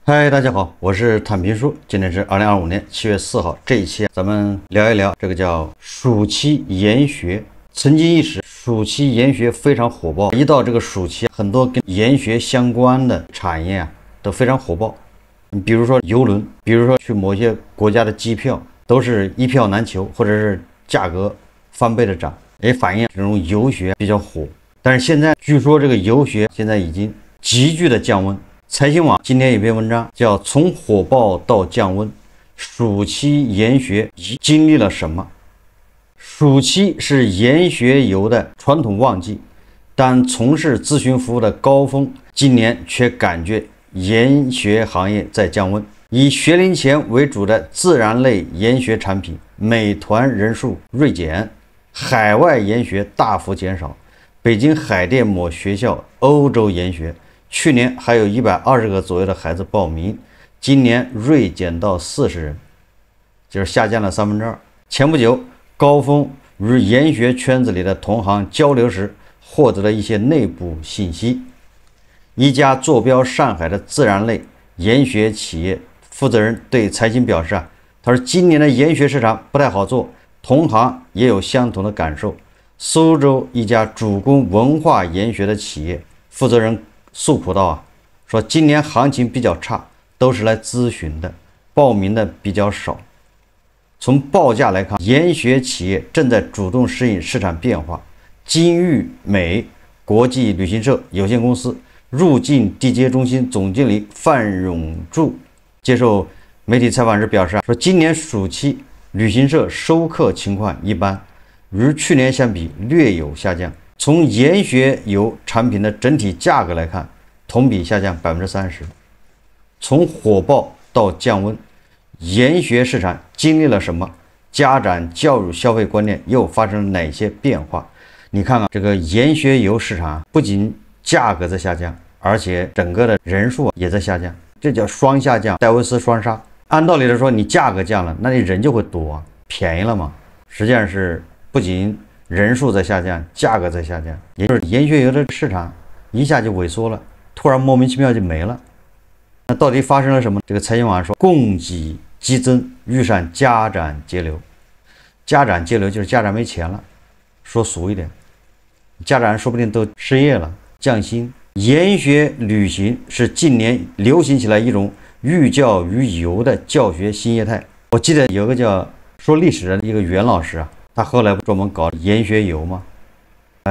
嗨，大家好，我是坦平叔。今天是2025年7月4号，这一期咱们聊一聊这个叫暑期研学。曾经一时，暑期研学非常火爆，一到这个暑期，很多跟研学相关的产业都非常火爆。你比如说邮轮，比如说去某些国家的机票，都是一票难求，或者是价格翻倍的涨，也反映这种游学比较火。但是现在据说这个游学现在已经急剧的降温。财新网今天有篇文章叫《从火爆到降温，暑期研学经历了什么》。暑期是研学游的传统旺季，但从事咨询服务的高峰，今年却感觉研学行业在降温。以学龄前为主的自然类研学产品美团人数锐减，海外研学大幅减少。北京海淀某学校欧洲研学去年还有120个左右的孩子报名，今年锐减到40人，就是下降了2/3。前不久，高峰与研学圈子里的同行交流时，获得了一些内部信息。一家坐标上海的自然类研学企业负责人对财经表示他说今年的研学市场不太好做，同行也有相同的感受。苏州一家主攻文化研学的企业负责人诉苦道说今年行情比较差，都是来咨询的，报名的比较少。从报价来看，研学企业正在主动适应市场变化。金玉美国际旅行社有限公司入境缔结中心总经理范永柱接受媒体采访时表示说今年暑期旅行社收客情况一般，与去年相比略有下降。从研学游产品的整体价格来看，同比下降30%。从火爆到降温，研学市场经历了什么？家长教育消费观念又发生了哪些变化？你看看这个研学游市场不仅价格在下降，而且整个的人数也在下降，这叫双下降，戴维斯双杀。按道理来说，你价格降了，那你人就会多，便宜了嘛。实际上是不仅人数在下降，价格在下降，也就是研学游的市场一下就萎缩了，突然莫名其妙就没了。那到底发生了什么？这个财经网说，供给激增，遇上家长节流。家长节流就是家长没钱了，说俗一点，家长说不定都失业了，降薪。研学旅行是近年流行起来一种寓教于游的教学新业态。我记得有个叫说历史的一个袁老师他后来专门搞研学游嘛，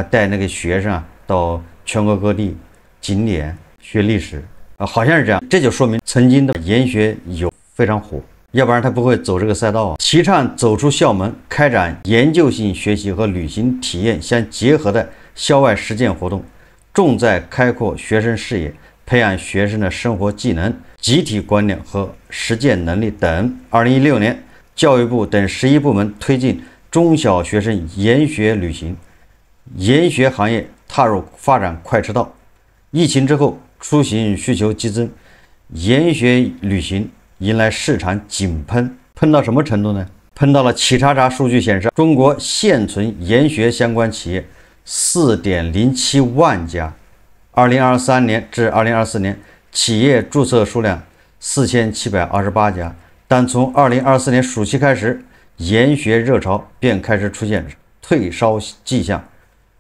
带那个学生到全国各地景点学历史好像是这样。这就说明曾经的研学游非常火，要不然他不会走这个赛道。提倡走出校门，开展研究性学习和旅行体验相结合的校外实践活动，重在开阔学生视野，培养学生的生活技能、集体观念和实践能力等。2016年，教育部等11部门推进中小学生研学旅行，研学行业踏入发展快车道。疫情之后，出行需求激增，研学旅行迎来市场井喷。喷到什么程度呢？喷到了企查查数据显示，中国现存研学相关企业4.07万家，2023年至2024年企业注册数量4728家。但从2024年暑期开始，研学热潮便开始出现退烧迹象，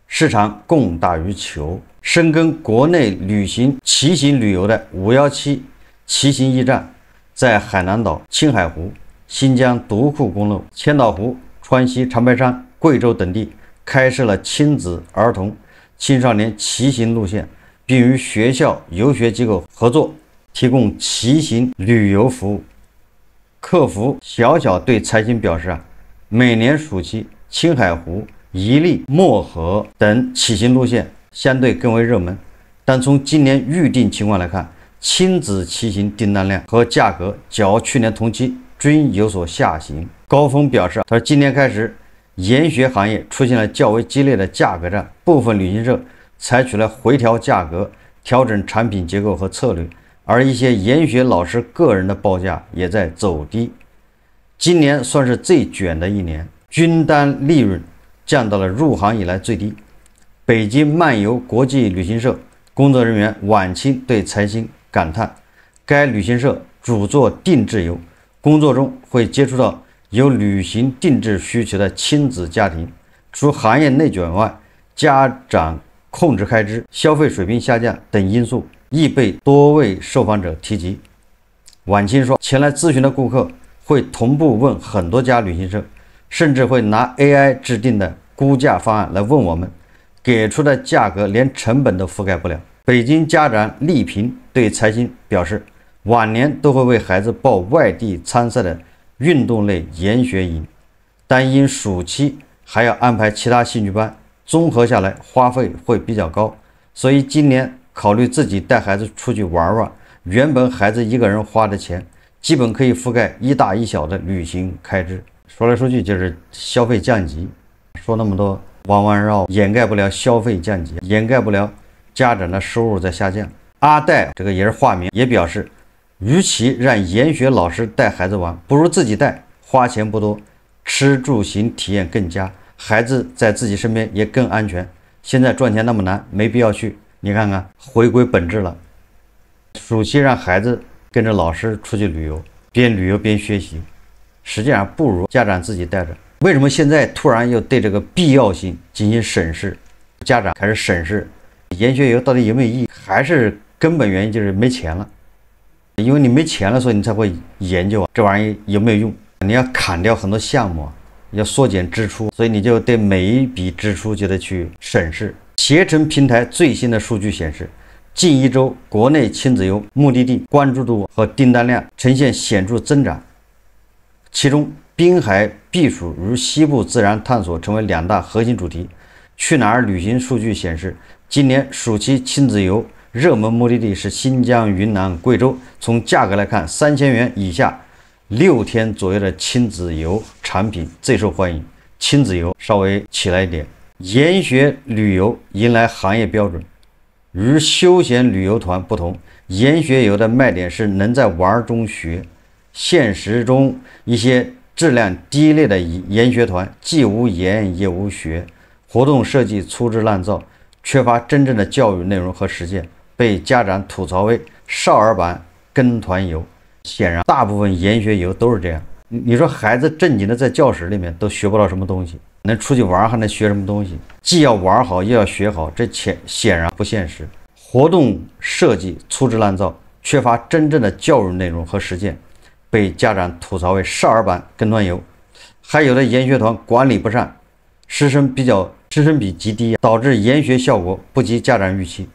市场供大于求。深耕国内旅行骑行旅游的517骑行驿站，在海南岛、青海湖、新疆独库公路、千岛湖、川西长白山、贵州等地开设了亲子、儿童、青少年骑行路线，并与学校、游学机构合作，提供骑行旅游服务。客服小小对财经表示每年暑期青海湖、宜力、漠河等骑行路线相对更为热门，但从今年预订情况来看，亲子骑行订单量和价格较去年同期均有所下行。高峰表示，他说今年开始，研学行业出现了较为激烈的价格战，部分旅行社采取了回调价格、调整产品结构和策略，而一些研学老师个人的报价也在走低。今年算是最卷的一年，均单利润降到了入行以来最低。北京漫游国际旅行社工作人员晚清对财经感叹，该旅行社主做定制游，工作中会接触到有旅行定制需求的亲子家庭。除行业内卷外，家长控制开支、消费水平下降等因素亦被多位受访者提及。晚清说，前来咨询的顾客会同步问很多家旅行社，甚至会拿 AI 制定的估价方案来问我们，给出的价格连成本都覆盖不了。北京家长丽萍对财新表示，晚年都会为孩子报外地参赛的运动类研学营，但因暑期还要安排其他兴趣班，综合下来花费会比较高，所以今年考虑自己带孩子出去玩玩。原本孩子一个人花的钱，基本可以覆盖一大一小的旅行开支。说来说去就是消费降级，说那么多弯弯绕，掩盖不了消费降级，掩盖不了家长的收入在下降。阿戴这个也是化名，也表示，与其让研学老师带孩子玩，不如自己带，花钱不多，吃住行体验更佳，孩子在自己身边也更安全。现在赚钱那么难，没必要去。你看看，回归本质了。暑期让孩子跟着老师出去旅游，边旅游边学习，实际上不如家长自己带着。为什么现在突然又对这个必要性进行审视？家长开始审视研学游到底有没有意义？还是根本原因就是没钱了？因为你没钱了，所以你才会研究这玩意有没有用。你要砍掉很多项目，要缩减支出，所以你就对每一笔支出就得去审视。携程平台最新的数据显示，近一周国内亲子游目的地关注度和订单量呈现显著增长，其中滨海避暑与西部自然探索成为两大核心主题。去哪儿旅行数据显示，今年暑期亲子游热门目的地是新疆、云南、贵州。从价格来看，3000元以下6天左右的亲子游产品最受欢迎，亲子游稍微起来一点。研学旅游迎来行业标准，与休闲旅游团不同，研学游的卖点是能在玩中学。现实中一些质量低劣的研学团既无研也无学，活动设计粗制滥造，缺乏真正的教育内容和实践，被家长吐槽为少儿版跟团游。显然大部分研学游都是这样。你说孩子正经的在教室里面都学不到什么东西，能出去玩还能学什么东西？既要玩好又要学好，这显然不现实。活动设计粗制滥造，缺乏真正的教育内容和实践，被家长吐槽为少儿版跟团游。还有的研学团管理不善，师生比极低，导致研学效果不及家长预期，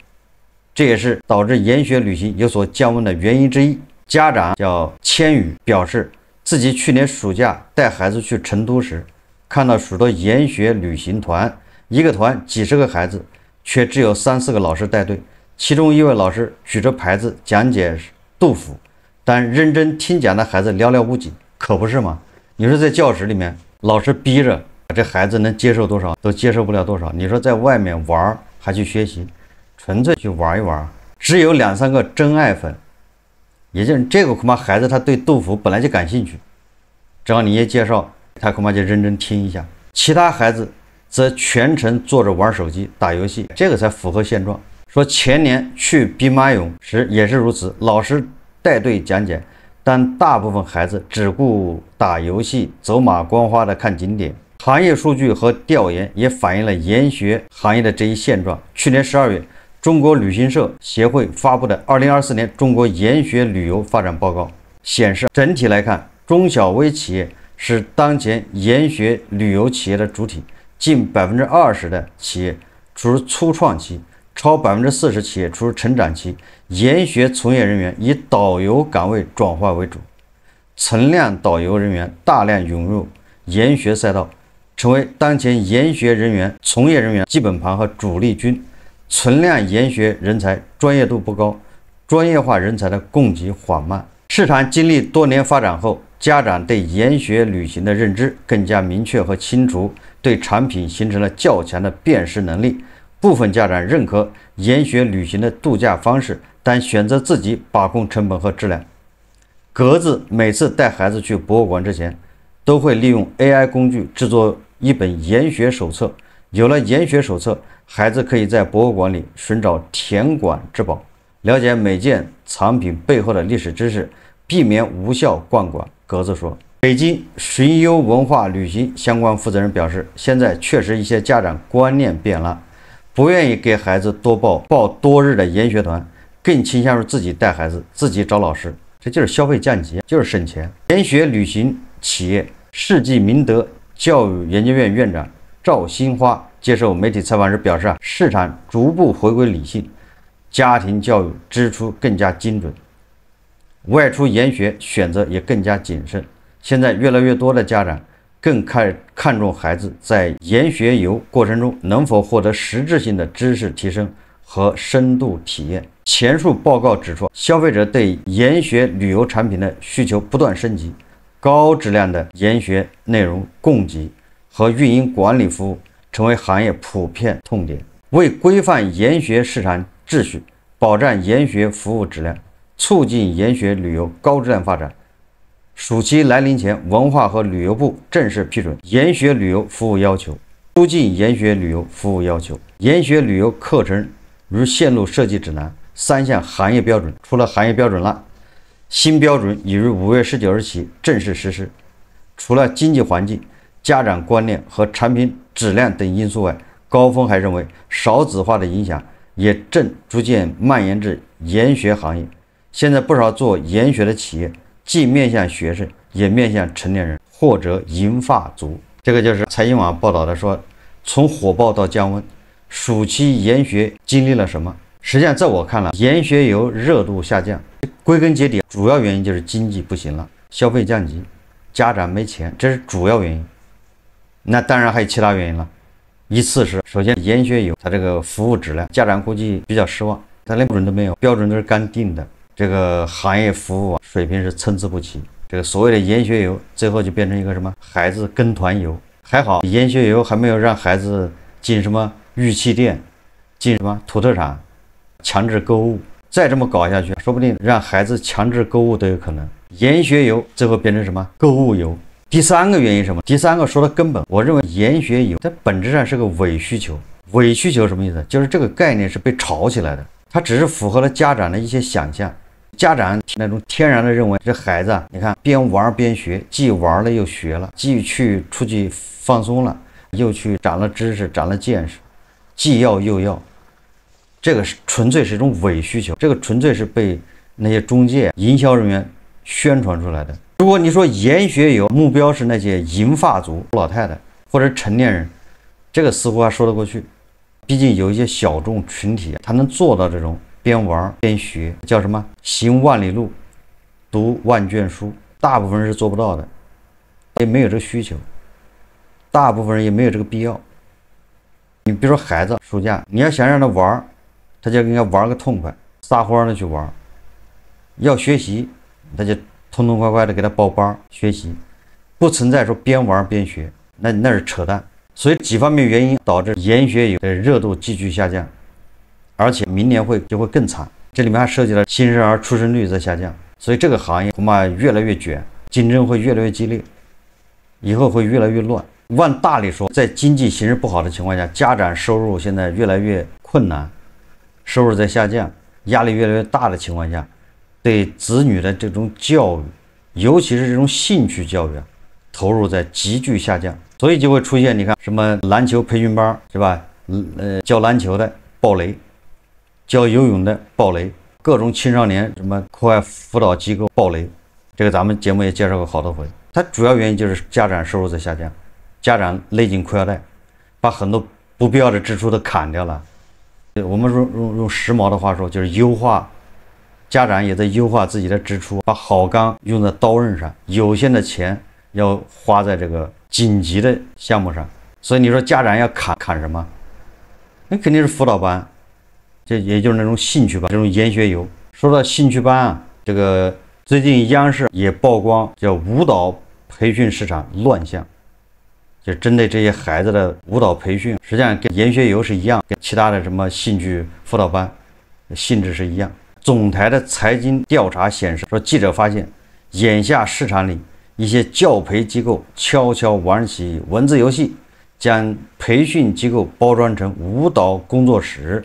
这也是导致研学旅行有所降温的原因之一。家长叫千羽表示，自己去年暑假带孩子去成都时，看到许多研学旅行团，一个团几十个孩子，却只有3、4个老师带队，其中一位老师举着牌子讲解杜甫，但认真听讲的孩子寥寥无几，可不是吗？你说在教室里面老师逼着，这孩子能接受多少？都接受不了多少。你说在外面玩还去学习，纯粹去玩一玩，只有2、3个真爱粉，也就是这个恐怕孩子他对杜甫本来就感兴趣，只要你一介绍，他恐怕就认真听一下。其他孩子则全程坐着玩手机打游戏，这个才符合现状。说前年去兵马俑时也是如此，老师带队讲解，但大部分孩子只顾打游戏，走马观花的看景点。行业数据和调研也反映了研学行业的这一现状。去年12月，中国旅行社协会发布的2024年中国研学旅游发展报告显示，整体来看，中小微企业是当前研学旅游企业的主体，近20%的企业处于初创期，超40%企业处于成长期。研学从业人员以导游岗位转化为主，存量导游人员大量涌入研学赛道，成为当前研学人员从业人员基本盘和主力军。存量研学人才专业度不高，专业化人才的供给缓慢。市场经历多年发展后，家长对研学旅行的认知更加明确和清楚，对产品形成了较强的辨识能力。部分家长认可研学旅行的度假方式，但选择自己把控成本和质量。格子每次带孩子去博物馆之前，都会利用 AI 工具制作一本研学手册。有了研学手册，孩子可以在博物馆里寻找田馆之宝，了解每件藏品背后的历史知识，避免无效灌管。格子说。北京寻优文化旅行相关负责人表示，现在确实一些家长观念变了，不愿意给孩子报多日的研学团，更倾向于自己带孩子，自己找老师。这就是消费降级，就是省钱。研学旅行企业世纪明德教育研究院院长赵新花接受媒体采访时表示，市场逐步回归理性，家庭教育支出更加精准，外出研学选择也更加谨慎。现在越来越多的家长更看重孩子在研学游过程中能否获得实质性的知识提升和深度体验。前述报告指出，消费者对研学旅游产品的需求不断升级，高质量的研学内容供给和运营管理服务成为行业普遍痛点。为规范研学市场秩序，保障研学服务质量，促进研学旅游高质量发展，暑期来临前，文化和旅游部正式批准研学旅游服务要求，促进研学旅游服务要求。研学旅游课程如线路设计指南3项行业标准，出了行业标准了，新标准已于5月19日起正式实施。除了经济环境、家长观念和产品质量等因素外，高峰还认为少子化的影响也正逐渐蔓延至研学行业。现在不少做研学的企业既面向学生，也面向成年人或者银发族。这个就是财经网报道的说，从火爆到降温，暑期研学经历了什么？实际上，在我看来，研学游热度下降，归根结底，主要原因就是经济不行了，消费降级，家长没钱，这是主要原因。那当然还有其他原因了。依次是，首先研学游它这个服务质量，家长估计比较失望，它连标准都没有，标准都是刚定的。这个行业服务水平是参差不齐，这个所谓的研学游最后就变成一个什么孩子跟团游。还好研学游还没有让孩子进什么玉器店，进什么土特产，强制购物。再这么搞下去，说不定让孩子强制购物都有可能。研学游最后变成什么购物游。第三个原因是什么？第三个说的根本，我认为研学游在本质上是个伪需求。伪需求什么意思？就是这个概念是被炒起来的，它只是符合了家长的一些想象。家长那种天然的认为，这孩子你看边玩边学，既玩了又学了，既出去放松了，又去长了知识，长了见识，既要又要。这个纯粹是一种伪需求，这个纯粹是被那些中介营销人员宣传出来的。如果你说研学游目标是那些银发族、老太太或者成年人，这个似乎还说得过去。毕竟有一些小众群体，他能做到这种边玩边学，叫什么行万里路，读万卷书，大部分人是做不到的，也没有这个需求，大部分人也没有这个必要。你比如说孩子暑假，你要想让他玩，他就应该玩个痛快，撒欢的去玩。要学习，他就痛痛快快的给他报班学习，不存在说边玩边学，那是扯淡。所以几方面原因导致研学游的热度急剧下降，而且明年就会更惨。这里面还涉及了新生儿出生率在下降，所以这个行业恐怕越来越卷，竞争会越来越激烈，以后会越来越乱。往大里说，在经济形势不好的情况下，家长收入现在越来越困难，收入在下降，压力越来越大的情况下，对子女的这种教育，尤其是这种兴趣教育投入在急剧下降，所以就会出现你看什么篮球培训班是吧？教篮球的爆雷，教游泳的爆雷，各种青少年什么课外辅导机构爆雷，这个咱们节目也介绍过好多回。它主要原因就是家长收入在下降，家长勒紧裤腰带，把很多不必要的支出都砍掉了。我们用时髦的话说，就是优化。家长也在优化自己的支出，把好钢用在刀刃上，有限的钱要花在这个紧急的项目上。所以你说家长要砍什么？那肯定是辅导班，这也就是那种兴趣班，这种研学游。说到兴趣班这个最近央视也曝光叫舞蹈培训市场乱象，就针对这些孩子的舞蹈培训，实际上跟研学游是一样，跟其他的什么兴趣辅导班性质是一样。总台的财经调查显示，说记者发现，眼下市场里一些教培机构悄悄玩起文字游戏，将培训机构包装成舞蹈工作室，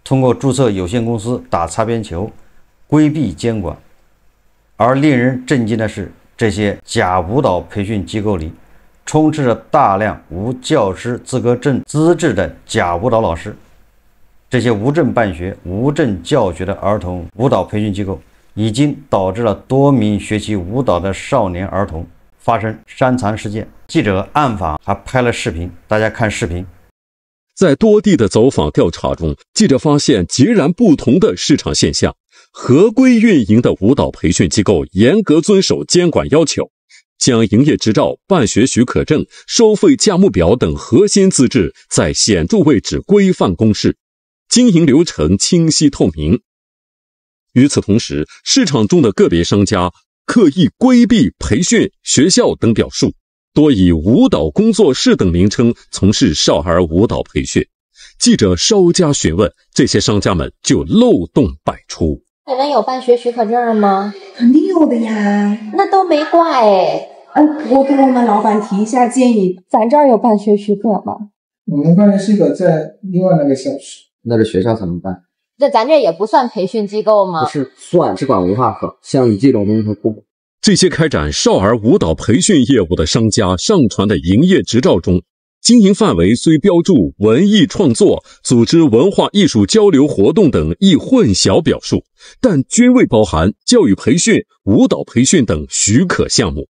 通过注册有限公司打擦边球，规避监管。而令人震惊的是，这些假舞蹈培训机构里充斥着大量无教师资格证资质的假舞蹈老师。这些无证办学、无证教学的儿童舞蹈培训机构，已经导致了多名学习舞蹈的少年儿童发生伤残事件。记者暗访还拍了视频，大家看视频。在多地的走访调查中，记者发现截然不同的市场现象。合规运营的舞蹈培训机构严格遵守监管要求，将营业执照、办学许可证、收费价目表等核心资质在显著位置规范公示，经营流程清晰透明。与此同时，市场中的个别商家刻意规避培训学校等表述，多以舞蹈工作室等名称从事少儿舞蹈培训。记者稍加询问，这些商家们就漏洞百出。你们有办学许可证吗？肯定有的呀。那都没挂哎。我跟我们老板提一下建议。咱这儿有办学许可吗？我们办学许可在另外那个小区。那是学校才能办。那咱这也不算培训机构吗？不是，算，只管文化课。像你这种东西不管。这些开展少儿舞蹈培训业务的商家上传的营业执照中，经营范围虽标注文艺创作、组织文化艺术交流活动等易混淆表述，但均未包含教育培训、舞蹈培训等许可项目。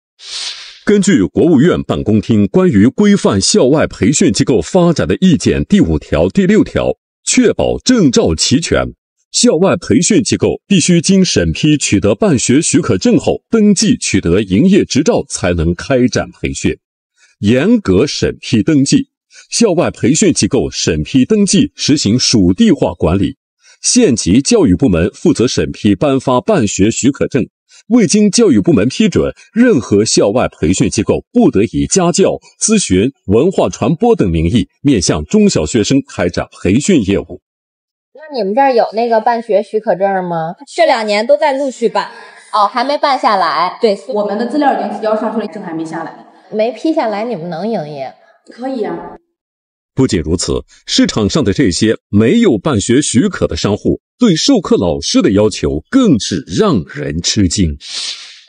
根据国务院办公厅关于规范校外培训机构发展的意见第5条、第6条，确保证照齐全，校外培训机构必须经审批取得办学许可证后，登记取得营业执照才能开展培训。严格审批登记，校外培训机构审批登记实行属地化管理，县级教育部门负责审批颁发办学许可证。未经教育部门批准，任何校外培训机构不得以家教、咨询、文化传播等名义面向中小学生开展培训业务。那你们这儿有那个办学许可证吗？这2年都在陆续办。哦，还没办下来。对，我们的资料已经提交上去了，证还没下来。没批下来，你们能营业？可以啊。不仅如此，市场上的这些没有办学许可的商户，对授课老师的要求更是让人吃惊。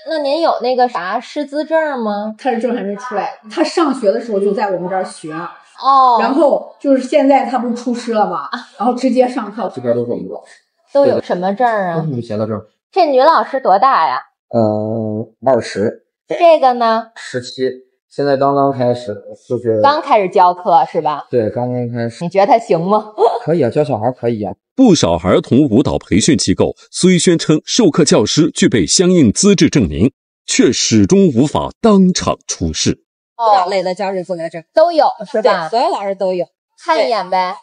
那您有那个啥师资证吗？他的证还没出来，他上学的时候就在我们这儿学。哦。然后就是现在他不是出师了吗？然后直接上课。这边都是我们老师。都有什么证啊？都是你们学的证。这女老师多大呀？20。这个呢？17。现在刚刚开始，就是刚开始教课是吧？对，刚刚开始。你觉得他行吗？可以啊，教小孩可以啊。不少儿童舞蹈培训机构虽宣称授课教师具备相应资质证明，却始终无法当场出示。舞蹈类的教师资格证都有是吧？对，所有老师都有。看一眼呗。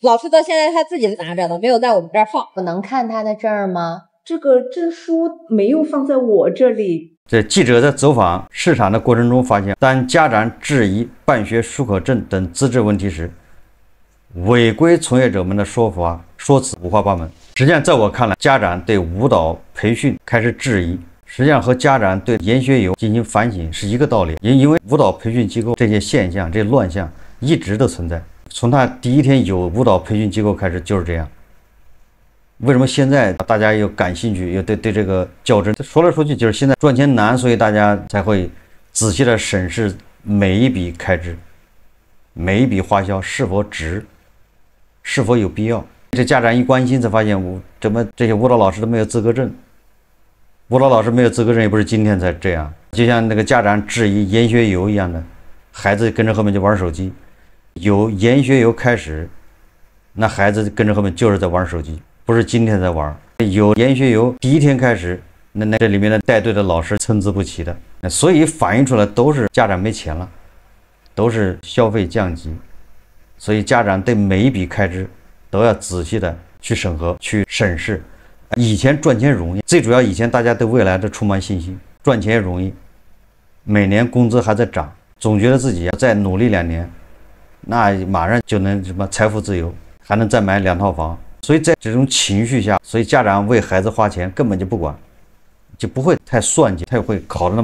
老师到现在他自己拿着呢，没有在我们这儿放。我能看他的证吗？这个证书没有放在我这里。这记者在走访市场的过程中发现，当家长质疑办学许可证等资质问题时，违规从业者们的说辞五花八门。实际上，在我看来，家长对舞蹈培训开始质疑，实际上和家长对研学游进行反省是一个道理。因为舞蹈培训机构这些现象、这些乱象一直都存在，从他第一天有舞蹈培训机构开始就是这样。为什么现在大家又感兴趣，又对这个较真？说来说去就是现在赚钱难，所以大家才会仔细的审视每一笔开支，每一笔花销是否值，是否有必要。这家长一关心才发现，怎么这些舞蹈老师都没有资格证？舞蹈老师没有资格证也不是今天才这样，就像那个家长质疑研学游一样的，孩子跟着后面就玩手机，有研学游开始，那孩子跟着后面就是在玩手机。不是今天在玩，有研学游第一天开始，那这里面的带队的老师参差不齐的，所以反映出来都是家长没钱了，都是消费降级，所以家长对每一笔开支都要仔细的去审核、去审视。以前赚钱容易，最主要以前大家对未来都充满信心，赚钱也容易，每年工资还在涨，总觉得自己再努力2年，那马上就能什么财富自由，还能再买2套房。所以在这种情绪下，所以家长为孩子花钱根本就不管，就不会太算计，他会考虑那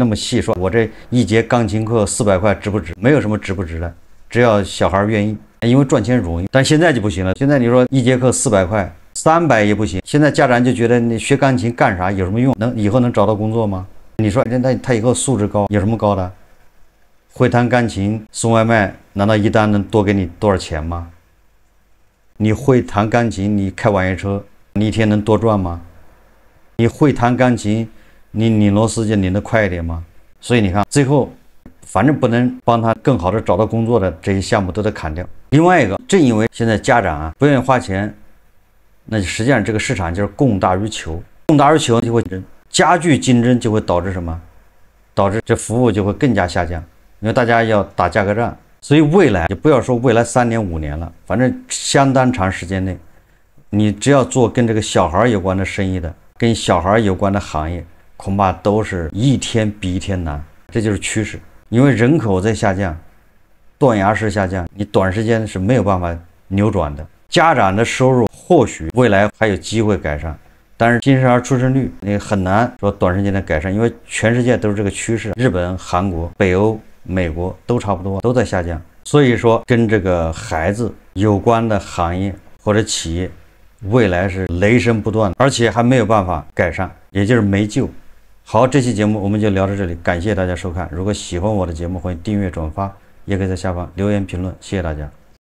么细，说我这一节钢琴课400块值不值？没有什么值不值的，只要小孩愿意。因为赚钱容易。但现在就不行了，现在你说一节课400块，300也不行。现在家长就觉得你学钢琴干啥，有什么用？以后能找到工作吗？你说他以后素质高，有什么高的？会弹钢琴送外卖，难道一单能多给你多少钱吗？你会弹钢琴，你开网约车，你一天能多赚吗？你会弹钢琴，你拧螺丝就拧得快一点吗？所以你看，最后反正不能帮他更好的找到工作的这些项目都得砍掉。另外一个，正因为现在家长不愿意花钱，那实际上这个市场就是供大于求，供大于求就会加剧竞争，就会导致什么？导致这服务就会更加下降，因为大家要打价格战。所以未来就不要说未来3年5年了，反正相当长时间内，你只要做跟这个小孩有关的生意的，跟小孩有关的行业，恐怕都是一天比一天难，这就是趋势。因为人口在下降，断崖式下降，你短时间是没有办法扭转的。家长的收入或许未来还有机会改善，但是新生儿出生率你很难说短时间的改善，因为全世界都是这个趋势，日本、韩国、北欧、美国都差不多，都在下降。所以说跟这个孩子有关的行业或者企业，未来是雷声不断，而且还没有办法改善，也就是没救。好，这期节目我们就聊到这里，感谢大家收看。如果喜欢我的节目，欢迎订阅转发，也可以在下方留言评论，谢谢大家。